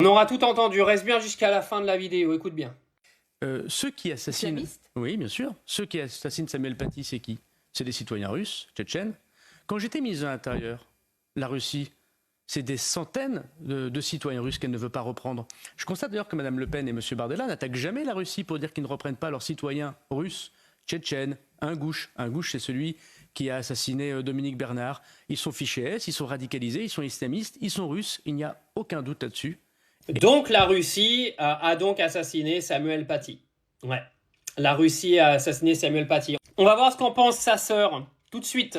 On aura tout entendu, reste bien jusqu'à la fin de la vidéo, écoute bien. Ceux qui assassinent... Islamiste ? Oui, bien sûr. Ceux qui assassinent Samuel Paty, c'est qui? C'est des citoyens russes, tchétchènes. Quand j'étais ministre de l'Intérieur, la Russie, c'est des centaines de citoyens russes qu'elle ne veut pas reprendre. Je constate d'ailleurs que Mme Le Pen et M. Bardella n'attaquent jamais la Russie pour dire qu'ils ne reprennent pas leurs citoyens russes, tchétchènes, Ingouche. Ingouche, c'est celui qui a assassiné Dominique Bernard. Ils sont fichés S, ils sont radicalisés, ils sont islamistes, ils sont russes, il n'y a aucun doute là-dessus. Donc la Russie a donc assassiné Samuel Paty. Ouais, la Russie a assassiné Samuel Paty. On va voir ce qu'en pense sa sœur, tout de suite.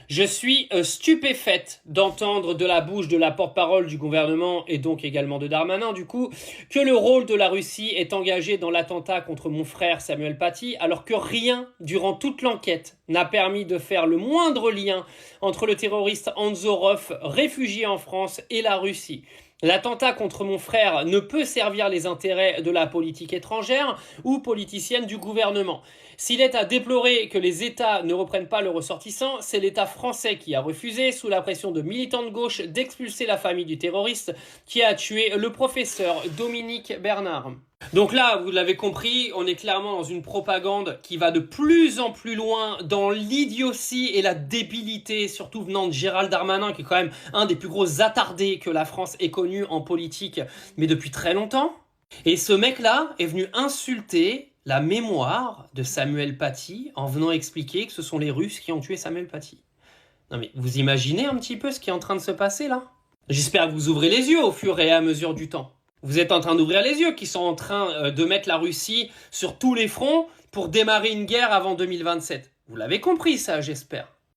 Je suis stupéfaite d'entendre de la bouche de la porte-parole du gouvernement et donc également de Darmanin du coup que le rôle de la Russie est engagé dans l'attentat contre mon frère Samuel Paty alors que rien durant toute l'enquête n'a permis de faire le moindre lien entre le terroriste Anzorov réfugié en France et la Russie. L'attentat contre mon frère ne peut servir les intérêts de la politique étrangère ou politicienne du gouvernement. S'il est à déplorer que les États ne reprennent pas le ressortissant, c'est l'État français qui a refusé, sous la pression de militants de gauche, d'expulser la famille du terroriste qui a tué le professeur Dominique Bernard. Donc là, vous l'avez compris, on est clairement dans une propagande qui va de plus en plus loin dans l'idiotie et la débilité, surtout venant de Gérald Darmanin, qui est quand même un des plus gros attardés que la France ait connu en politique, mais depuis très longtemps. Et ce mec-là est venu insulter la mémoire de Samuel Paty en venant expliquer que ce sont les Russes qui ont tué Samuel Paty. Non mais vous imaginez un petit peu ce qui est en train de se passer là? J'espère que vous ouvrez les yeux au fur et à mesure du temps. Vous êtes en train d'ouvrir les yeux, qui sont en train de mettre la Russie sur tous les fronts pour démarrer une guerre avant 2027. Vous l'avez compris ça, j'espère.